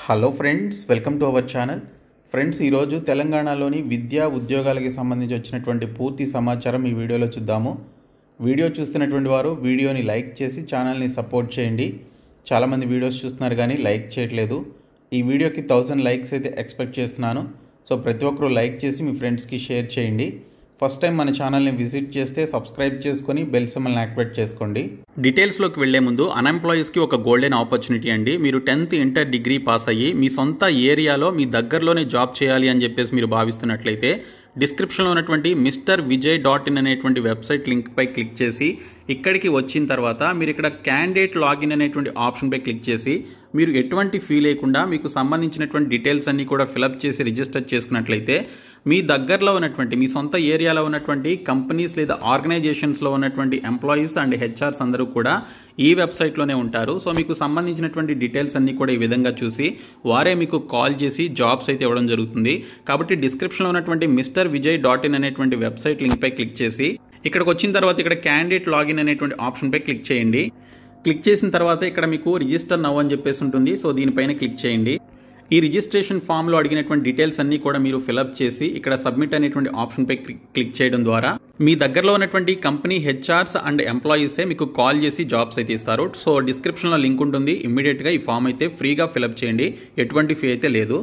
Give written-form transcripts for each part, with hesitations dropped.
Hello friends, welcome to our channel. Friends, ఈరోజు తెలంగాణలోని విద్యా ఉద్యోగాలకి సంబంధించి వచ్చినటువంటి పూర్తి సమాచారం ఈ వీడియోలో చూద్దాము. వీడియో చూస్తున్నటువంటి వారు వీడియోని లైక్ చేసి ఛానల్ని సపోర్ట్ చేయండి. చాలామంది వీడియోస్ చూస్తున్నారు కానీ లైక్ చేయట్లేదు. ఈ వీడియోకి 1000 లైక్స్ అయితే ఎక్స్పెక్ట్ చేస్తున్నాను. సో ప్రతి ఒక్కరూ లైక్ చేసి మీ ఫ్రెండ్స్కి షేర్ చేయండి. ఫస్ట్ టైం మన ఛానల్ని విజిట్ చేస్తే సబ్స్క్రైబ్ చేసుకొని బెల్ సింబల్ని యాక్టివేట్ చేసుకోండి. డీటెయిల్స్లోకి వెళ్లే ముందు అన్ఎంప్లాయీస్కి ఒక గోల్డెన్ ఆపర్చునిటీ అండి. మీరు 10th ఇంటర్ డిగ్రీ పాస్ అయ్యి మీ సొంత ఏరియాలో మీ దగ్గరలోనే జాబ్ చేయాలి అని చెప్పేసి మీరు భావిస్తున్నట్లయితే డిస్క్రిప్షన్లో ఉన్నటువంటి MrVijay.in అనేటువంటి వెబ్సైట్ లింక్పై క్లిక్ చేసి ఇక్కడికి వచ్చిన తర్వాత మీరు ఇక్కడ క్యాండిడేట్ లాగిన్ అనేటువంటి ఆప్షన్పై క్లిక్ చేసి మీరు ఎటువంటి ఫీ లేకుండా మీకు సంబంధించినటువంటి డీటెయిల్స్ అన్నీ కూడా ఫిలప్ చేసి రిజిస్టర్ చేసుకున్నట్లయితే మీ దగ్గరలో ఉన్నటువంటి మీ సొంత ఏరియాలో ఉన్నటువంటి కంపెనీస్ లేదా ఆర్గనైజేషన్స్లో ఉన్నటువంటి ఎంప్లాయీస్ అండ్ హెచ్ఆర్స్ అందరూ కూడా ఈ వెబ్సైట్లోనే ఉంటారు. సో మీకు సంబంధించినటువంటి డీటెయిల్స్ అన్నీ కూడా ఈ విధంగా చూసి వారే మీకు కాల్ చేసి జాబ్స్ అయితే ఇవ్వడం జరుగుతుంది. కాబట్టి డిస్క్రిప్షన్లో ఉన్నటువంటి MrVijay.in అనేటువంటి వెబ్సైట్ లింక్పై క్లిక్ చేసి ఇక్కడికి వచ్చిన తర్వాత ఇక్కడ క్యాండిడేట్ లాగిన్ అనేటువంటి ఆప్షన్పై క్లిక్ చేయండి. క్లిక్ చేసిన తర్వాత ఇక్కడ మీకు రిజిస్టర్ నవ్ అని చెప్పేసి ఉంటుంది. సో దీనిపైన క్లిక్ చేయండి. ఈ రిజిస్ట్రేషన్ ఫామ్లో అడిగినటువంటి డీటెయిల్స్ అన్నీ కూడా మీరు ఫిలప్ చేసి ఇక్కడ సబ్మిట్ అనేటువంటి ఆప్షన్పై క్లిక్ చేయడం ద్వారా మీ దగ్గరలో ఉన్నటువంటి కంపెనీ హెచ్ఆర్స్ అండ్ ఎంప్లాయీసే మీకు కాల్ చేసి జాబ్స్ అయితే ఇస్తారు. సో డిస్క్రిప్షన్లో లింక్ ఉంటుంది. ఇమ్మీడియట్గా ఈ ఫామ్ అయితే ఫ్రీగా ఫిలప్ చేయండి. ఎటువంటి ఫీ అయితే లేదు.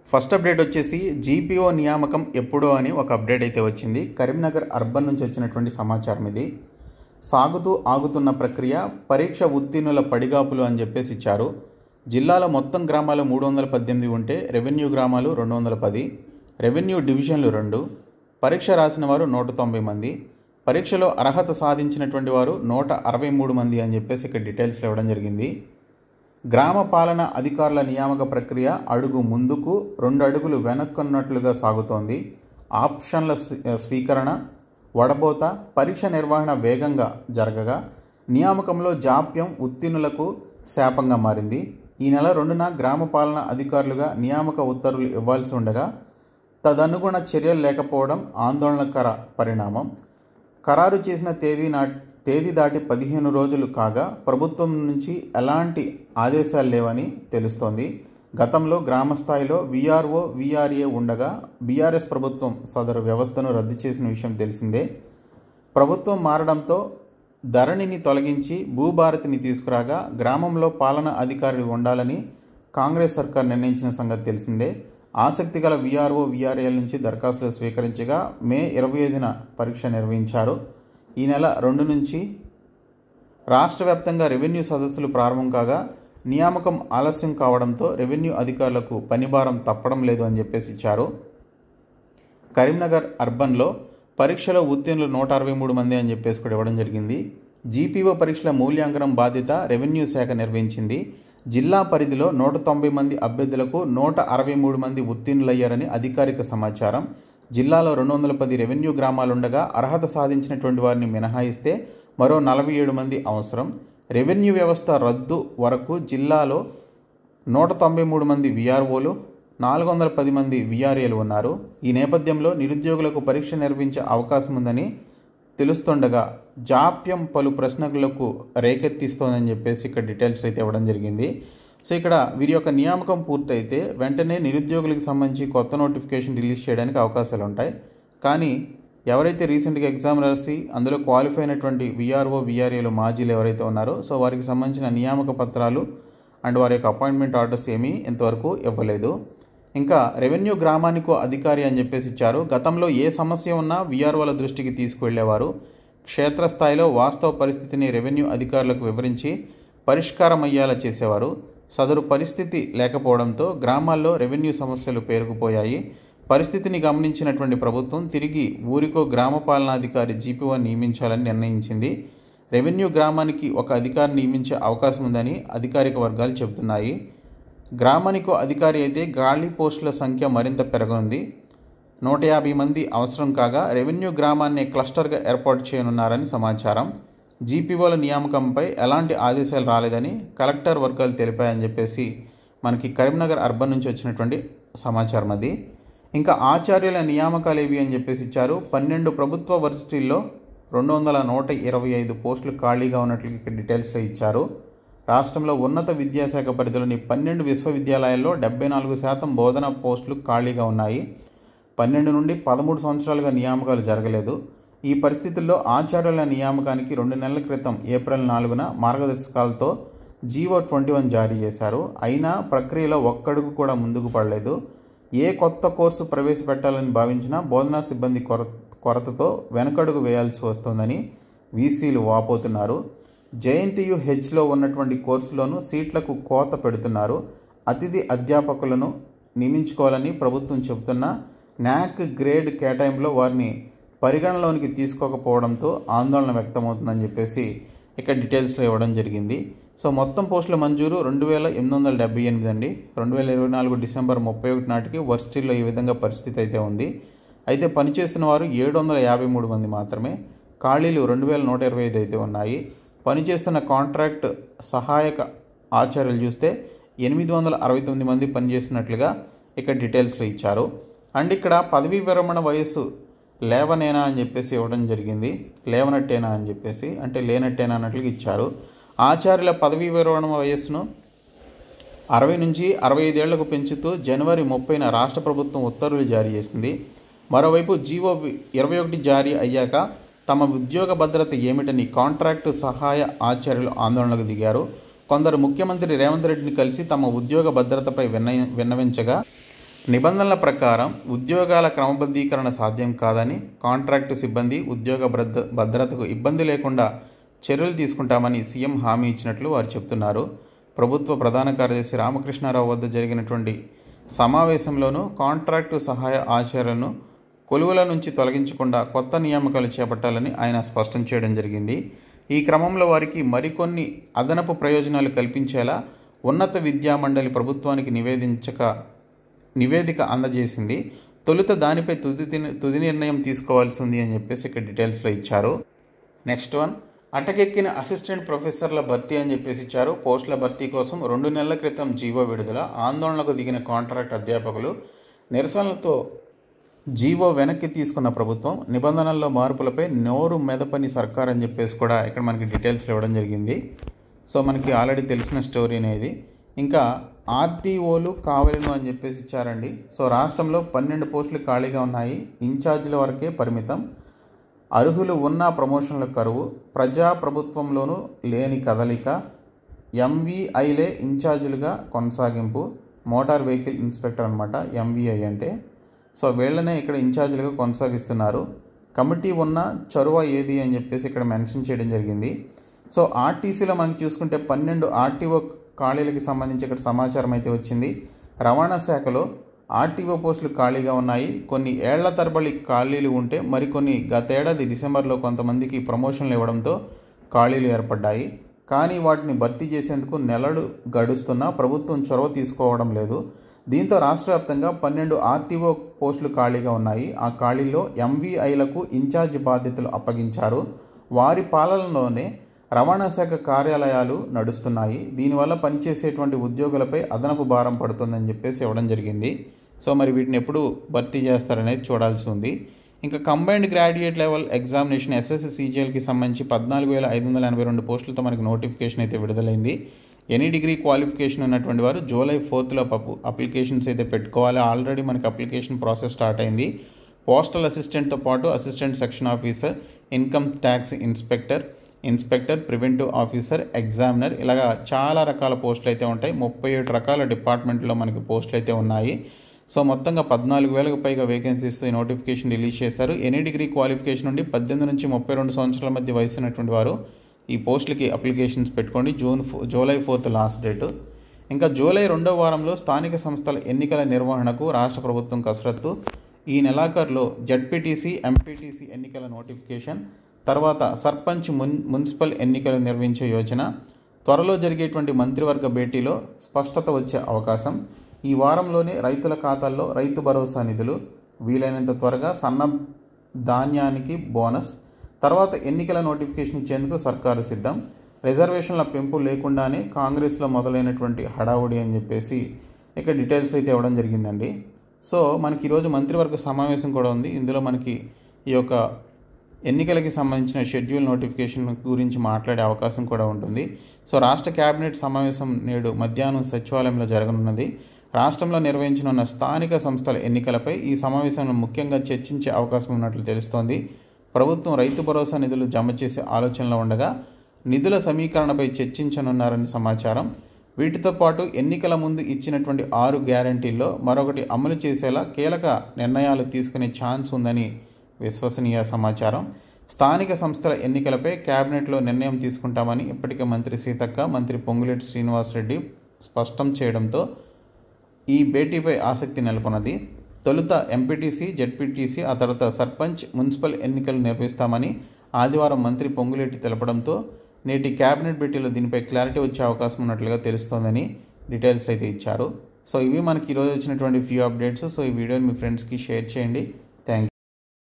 ఫస్ట్ అప్డేట్ వచ్చేసి జీపీఓ నియామకం ఎప్పుడో అని ఒక అప్డేట్ అయితే వచ్చింది. కరీంనగర్ అర్బన్ నుంచి వచ్చినటువంటి సమాచారం ఇది. సాగుతూ ఆగుతున్న ప్రక్రియ, పరీక్ష ఉత్తీర్ణుల పడిగాపులు అని చెప్పేసి ఇచ్చారు. జిల్లాలో మొత్తం గ్రామాలు 318 ఉంటే రెవెన్యూ గ్రామాలు 210, రెవెన్యూ డివిజన్లు 2, పరీక్ష రాసిన వారు 190 మంది, పరీక్షలో అర్హత సాధించినటువంటి వారు 163 మంది అని చెప్పేసి ఇక్కడ డీటెయిల్స్ ఇవ్వడం జరిగింది. గ్రామ పాలన అధికారుల నియామక ప్రక్రియ అడుగు ముందుకు 2 అడుగులు వెనక్కున్నట్లుగా సాగుతోంది. ఆప్షన్ల స్వీకరణ, వడబోత, పరీక్ష నిర్వహణ వేగంగా జరగగా నియామకంలో జాప్యం ఉత్తీర్ణులకు శాపంగా మారింది. ఈ నెల 2న గ్రామ పాలన అధికారులుగా నియామక ఉత్తర్వులు ఇవ్వాల్సి ఉండగా తదనుగుణ చర్యలు లేకపోవడం ఆందోళనకర పరిణామం. ఖరారు చేసిన తేదీ దాటి 15 రోజులు కాగా ప్రభుత్వం నుంచి ఎలాంటి ఆదేశాలు లేవని తెలుస్తోంది. గతంలో గ్రామ స్థాయిలో వీఆర్ఓ, వీఆర్ఏ ఉండగా బీఆర్ఎస్ ప్రభుత్వం సదరు వ్యవస్థను రద్దు చేసిన విషయం తెలిసిందే. ప్రభుత్వం మారడంతో ధరణిని తొలగించి భూభారతిని తీసుకురాగా గ్రామంలో పాలన అధికారులు ఉండాలని కాంగ్రెస్ సర్కార్ నిర్ణయించిన సంగతి తెలిసిందే. ఆసక్తి గల వీఆర్ఓ, వీఆర్ఏల నుంచి దరఖాస్తులు స్వీకరించగా మే 25న పరీక్ష నిర్వహించారు. ఈ నెల 2 నుంచి రాష్ట్ర వ్యాప్తంగా రెవెన్యూ సదస్సులు ప్రారంభం కాగా నియామకం ఆలస్యం కావడంతో రెవెన్యూ అధికారులకు పనిభారం తప్పడం లేదు అని చెప్పేసి ఇచ్చారు. కరీంనగర్ అర్బన్లో పరీక్షలో ఉత్తీర్ణులు 163 మంది అని చెప్పేసి కూడా ఇవ్వడం జరిగింది. జీపీఓ పరీక్షల మూల్యాంకనం బాధ్యత రెవెన్యూ శాఖ నిర్వహించింది. జిల్లా పరిధిలో 190 మంది అభ్యర్థులకు 163 మంది ఉత్తీర్ణులయ్యారని అధికారిక సమాచారం. జిల్లాలో 210 రెవెన్యూ గ్రామాలుండగా అర్హత సాధించినటువంటి వారిని మినహాయిస్తే మరో 47 మంది అవసరం. రెవెన్యూ వ్యవస్థ రద్దు వరకు జిల్లాలో 193 మంది వీఆర్ఓలు, 410 మంది వీఆర్ఏలు ఉన్నారు. ఈ నేపథ్యంలో నిరుద్యోగులకు పరీక్ష నిర్వహించే అవకాశం ఉందని తెలుస్తుండగా జాప్యం పలు ప్రశ్నలకు రేకెత్తిస్తోందని చెప్పేసి ఇక్కడ డీటెయిల్స్ అయితే ఇవ్వడం జరిగింది. సో ఇక్కడ వీరి యొక్క నియామకం పూర్తయితే వెంటనే నిరుద్యోగులకు సంబంధించి కొత్త నోటిఫికేషన్ రిలీజ్ చేయడానికి అవకాశాలు ఉంటాయి. కానీ ఎవరైతే రీసెంట్గా ఎగ్జామ్ రాసి అందులో క్వాలిఫై అయినటువంటి వీఆర్ఓ, వీఆర్ఏలు మాజీలు ఎవరైతే ఉన్నారో సో వారికి సంబంధించిన నియామక పత్రాలు అండ్ వారి యొక్క అపాయింట్మెంట్ ఆర్డర్స్ ఏమీ ఇంతవరకు ఇవ్వలేదు. ఇంకా రెవెన్యూ గ్రామానికో అధికారి అని చెప్పేసి ఇచ్చారు. గతంలో ఏ సమస్య ఉన్నా వీఆర్ఓల దృష్టికి తీసుకువెళ్లేవారు. క్షేత్రస్థాయిలో వాస్తవ పరిస్థితిని రెవెన్యూ అధికారులకు వివరించి పరిష్కారం అయ్యేలా చేసేవారు. సదరు పరిస్థితి లేకపోవడంతో గ్రామాల్లో రెవెన్యూ సమస్యలు పేరుకుపోయాయి. పరిస్థితిని గమనించినటువంటి ప్రభుత్వం తిరిగి ఊరికో గ్రామ పాలనాధికారి జీపీఓ నియమించాలని నిర్ణయించింది. రెవెన్యూ గ్రామానికి ఒక అధికారిని నియమించే అవకాశం ఉందని అధికారిక వర్గాలు చెబుతున్నాయి. గ్రామానికో అధికారి అయితే ఖాళీ పోస్టుల సంఖ్య మరింత పెరగనుంది. 150 మంది అవసరం కాగా రెవెన్యూ గ్రామాన్ని క్లస్టర్గా ఏర్పాటు చేయనున్నారని సమాచారం. జీపీఓల నియామకంపై ఎలాంటి ఆదేశాలు రాలేదని కలెక్టర్ వర్గాలు తెలిపాయని చెప్పేసి మనకి కరీంనగర్ అర్బన్ నుంచి వచ్చినటువంటి సమాచారం అది. ఇంకా ఆచార్యుల నియామకాలు ఏవి అని చెప్పేసి ఇచ్చారు. 12 ప్రభుత్వ వర్సిటీల్లో 225 పోస్టులు ఖాళీగా ఉన్నట్లు ఇక్కడ డీటెయిల్స్లో ఇచ్చారు. రాష్ట్రంలో ఉన్నత విద్యాశాఖ పరిధిలోని 12 విశ్వవిద్యాలయాల్లో 74% బోధనా పోస్టులు ఖాళీగా ఉన్నాయి. 12 నుండి 13 సంవత్సరాలుగా నియామకాలు జరగలేదు. ఈ పరిస్థితుల్లో ఆచార్యుల నియామకానికి 2 నెలల క్రితం ఏప్రిల్ 4న మార్గదర్శకాలతో జీవో 21 జారీ చేశారు. అయినా ప్రక్రియలో ఒక్కడుగు కూడా ముందుకు పడలేదు. ఏ కొత్త కోర్సు ప్రవేశపెట్టాలని భావించినా బోధనా సిబ్బంది కొరతతో వెనకడుగు వేయాల్సి వస్తోందని వీసీలు వాపోతున్నారు. జేఎన్టీయూ హెచ్లో ఉన్నటువంటి కోర్సులోనూ సీట్లకు కోత పెడుతున్నారు. అతిథి అధ్యాపకులను నియమించుకోవాలని ప్రభుత్వం చెబుతున్నా న్యాక్ గ్రేడ్ కేటాయింపులో వారిని పరిగణలోనికి తీసుకోకపోవడంతో ఆందోళన వ్యక్తమవుతుందని చెప్పేసి ఇక్కడ డీటెయిల్స్లో ఇవ్వడం జరిగింది. సో మొత్తం పోస్టుల మంజూరు 2878 అండి. 2024 డిసెంబర్ 31 నాటికి వర్సిటీల్లో ఈ విధంగా పరిస్థితి అయితే ఉంది. అయితే పనిచేస్తున్న వారు 753 మంది మాత్రమే. ఖాళీలు 2125 అయితే ఉన్నాయి. పనిచేస్తున్న కాంట్రాక్ట్ సహాయక ఆచార్యులు చూస్తే 869 మంది పనిచేస్తున్నట్లుగా ఇక్కడ డీటెయిల్స్లో ఇచ్చారు. అండ్ ఇక్కడ పదవీ విరమణ వయస్సు లేవనేనా అని చెప్పేసి ఇవ్వడం జరిగింది. లేవనట్టేనా అని చెప్పేసి, అంటే లేనట్టేనా అన్నట్లుగా ఇచ్చారు. ఆచార్యుల పదవీ విరమణ వయస్సును 60 నుంచి 65 ఏళ్లకు పెంచుతూ జనవరి 30న రాష్ట్ర ప్రభుత్వం ఉత్తర్వులు జారీ చేసింది. మరోవైపు జీవో 21 జారీ అయ్యాక తమ ఉద్యోగ భద్రత ఏమిటని కాంట్రాక్టు సహాయ ఆచార్యులు ఆందోళనకు దిగారు. కొందరు ముఖ్యమంత్రి రేవంత్ రెడ్డిని కలిసి తమ ఉద్యోగ భద్రతపై విన్నవించగా నిబంధనల ప్రకారం ఉద్యోగాల క్రమబద్ధీకరణ సాధ్యం కాదని, కాంట్రాక్టు సిబ్బంది ఉద్యోగ భద్రతకు ఇబ్బంది లేకుండా చర్యలు తీసుకుంటామని సీఎం హామీ ఇచ్చినట్లు వారు చెబుతున్నారు. ప్రభుత్వ ప్రధాన కార్యదర్శి రామకృష్ణారావు వద్ద జరిగినటువంటి సమావేశంలోనూ కాంట్రాక్టు సహాయ ఆచార్యులను కొలువుల నుంచి తొలగించకుండా కొత్త నియామకాలు చేపట్టాలని ఆయన స్పష్టం చేయడం జరిగింది. ఈ క్రమంలో వారికి మరికొన్ని అదనపు ప్రయోజనాలు కల్పించేలా ఉన్నత విద్యామండలి ప్రభుత్వానికి నివేదిక అందజేసింది. తొలుత దానిపై తుది నిర్ణయం తీసుకోవాల్సి ఉంది అని చెప్పేసి ఇక్కడ డీటెయిల్స్లో ఇచ్చారు. నెక్స్ట్ వన్, అటకెక్కిన అసిస్టెంట్ ప్రొఫెసర్ల భర్తీ అని చెప్పేసి ఇచ్చారు. పోస్టుల భర్తీ కోసం 2 నెలల క్రితం జీవో విడుదల. ఆందోళనకు దిగిన కాంట్రాక్ట్ అధ్యాపకులు నిరసనలతో జీవో వెనక్కి తీసుకున్న ప్రభుత్వం నిబంధనల్లో మార్పులపై నోరు మెదపని సర్కార్ అని చెప్పేసి కూడా ఇక్కడ మనకి డీటెయిల్స్లో ఇవ్వడం జరిగింది. సో మనకి ఆల్రెడీ తెలిసిన స్టోరీ అనేది. ఇంకా ఆర్టీఓలు కావలను అని చెప్పేసి ఇచ్చారండి. సో రాష్ట్రంలో 12 పోస్టులు ఖాళీగా ఉన్నాయి. ఇన్ఛార్జీల వరకే పరిమితం. అర్హులు ఉన్న ప్రమోషన్ల కరువు. ప్రజా ప్రభుత్వంలోనూ లేని కదలిక. ఎంవీఐలే ఇన్ఛార్జీలుగా కొనసాగింపు. మోటార్ వెహికల్ ఇన్స్పెక్టర్ అనమాట ఎంవీఐ అంటే. సో వీళ్ళనే ఇక్కడ ఇన్ఛార్జీలుగా కొనసాగిస్తున్నారు. కమిటీ ఉన్న చొరవ ఏది అని చెప్పేసి ఇక్కడ మెన్షన్ చేయడం జరిగింది. సో ఆర్టీసీలో మనకి చూసుకుంటే 12 ఆర్టీఓ ఖాళీలకు సంబంధించి ఇక్కడ సమాచారం అయితే వచ్చింది. రవాణా శాఖలో ఆర్టీఓ పోస్టులు ఖాళీగా ఉన్నాయి. కొన్ని ఏళ్ల తరబడి ఖాళీలు ఉంటే మరికొన్ని గతేడాది డిసెంబర్లో కొంతమందికి ప్రమోషన్లు ఇవ్వడంతో ఖాళీలు ఏర్పడ్డాయి. కానీ వాటిని భర్తీ చేసేందుకు నెలలు గడుస్తున్నా ప్రభుత్వం చొరవ తీసుకోవడం లేదు. దీంతో రాష్ట్ర వ్యాప్తంగా 12 ఆర్టీఓ పోస్టులు ఖాళీగా ఉన్నాయి. ఆ ఖాళీల్లో ఎంవీఐలకు ఇన్ఛార్జ్ బాధ్యతలు అప్పగించారు. వారి పాలనలోనే రవాణా శాఖ కార్యాలయాలు నడుస్తున్నాయి. దీనివల్ల పనిచేసేటువంటి ఉద్యోగులపై అదనపు భారం పడుతుందని చెప్పేసి ఇవ్వడం జరిగింది. సో మరి వీటిని ఎప్పుడు భర్తీ చేస్తారనేది చూడాల్సి ఉంది. ఇంకా combined graduate level examination SSC సీజీఎల్కి సంబంధించి 14,582 పోస్టులతో మనకి నోటిఫికేషన్ అయితే విడుదలైంది. ఎనీ డిగ్రీ క్వాలిఫికేషన్ ఉన్నటువంటి వారు జూలై 4th అప్లికేషన్స్ అయితే పెట్టుకోవాలి. ఆల్రెడీ మనకి అప్లికేషన్ ప్రాసెస్ స్టార్ట్ అయింది. పోస్టల్ అసిస్టెంట్తో పాటు assistant section officer, income tax inspector, preventive officer, examiner, ఇలాగా చాలా రకాల పోస్టులు అయితే ఉంటాయి. 37 రకాల డిపార్ట్మెంట్లో మనకి పోస్టులు అయితే ఉన్నాయి. సో మొత్తంగా 14,000కు పైగా వేకెన్సీస్తో ఈ నోటిఫికేషన్ రిలీజ్ చేశారు. ఎనీ డిగ్రీ క్వాలిఫికేషన్ నుండి 18 నుంచి 32 సంవత్సరాల మధ్య వయసు ఉన్నటువంటి వారు ఈ పోస్టులకి అప్లికేషన్స్ పెట్టుకోండి. July 4th last date. ఇంకా జూలై 2వ వారంలో స్థానిక సంస్థల ఎన్నికల నిర్వహణకు రాష్ట్ర ప్రభుత్వం కసరత్తు. ఈ నెలాఖరులో జడ్పీటీసీ, ఎంపీటీసీ ఎన్నికల నోటిఫికేషన్, తర్వాత సర్పంచ్, మున్సిపల్ ఎన్నికలు నిర్వహించే యోచన. త్వరలో జరిగేటువంటి మంత్రివర్గ భేటీలో స్పష్టత వచ్చే అవకాశం. ఈ వారంలోనే రైతుల ఖాతాల్లో రైతు భరోసా నిధులు. వీలైనంత త్వరగా సన్న ధాన్యానికి బోనస్. తర్వాత ఎన్నికల నోటిఫికేషన్ ఇచ్చేందుకు సర్కారు సిద్ధం. రిజర్వేషన్ల పెంపు లేకుండానే కాంగ్రెస్లో మొదలైనటువంటి హడావుడి అని చెప్పేసి ఇక్కడ డీటెయిల్స్ అయితే ఇవ్వడం జరిగిందండి. సో మనకి ఈరోజు మంత్రివర్గ సమావేశం కూడా ఉంది. ఇందులో మనకి ఈ యొక్క ఎన్నికలకి సంబంధించిన షెడ్యూల్ నోటిఫికేషన్ గురించి మాట్లాడే అవకాశం కూడా ఉంటుంది. సో రాష్ట్ర కేబినెట్ సమావేశం నేడు మధ్యాహ్నం సచివాలయంలో జరగనున్నది. రాష్ట్రంలో నిర్వహించనున్న స్థానిక సంస్థల ఎన్నికలపై ఈ సమావేశంలో ముఖ్యంగా చర్చించే అవకాశం ఉన్నట్లు తెలుస్తోంది. ప్రభుత్వం రైతు భరోసా నిధులు జమ చేసే ఆలోచనలో ఉండగా నిధుల సమీకరణపై చర్చించనున్నారని సమాచారం. వీటితో పాటు ఎన్నికల ముందు ఇచ్చినటువంటి 6 గ్యారంటీల్లో మరొకటి అమలు చేసేలా కీలక నిర్ణయాలు తీసుకునే ఛాన్స్ ఉందని విశ్వసనీయ సమాచారం. స్థానిక సంస్థల ఎన్నికలపై కేబినెట్లో నిర్ణయం తీసుకుంటామని ఇప్పటికే మంత్రి సీతక్క, మంత్రి పొంగులేటి శ్రీనివాసరెడ్డి స్పష్టం చేయడంతో ఈ భేటీపై ఆసక్తి నెలకొన్నది. తొలుత ఎంపీటీసీ, జెడ్పీటీసీ, ఆ తర్వాత సర్పంచ్, మున్సిపల్ ఎన్నికలు నిర్వహిస్తామని ఆదివారం మంత్రి పొంగులేటి తెలపడంతో నేటి కేబినెట్ భేటీలో దీనిపై క్లారిటీ వచ్చే అవకాశం ఉన్నట్లుగా తెలుస్తోందని డీటెయిల్స్ అయితే ఇచ్చారు. సో ఇవి మనకి ఈరోజు వచ్చినటువంటి ఫ్యూ అప్డేట్స్. సో ఈ వీడియోని మీ ఫ్రెండ్స్కి షేర్ చేయండి.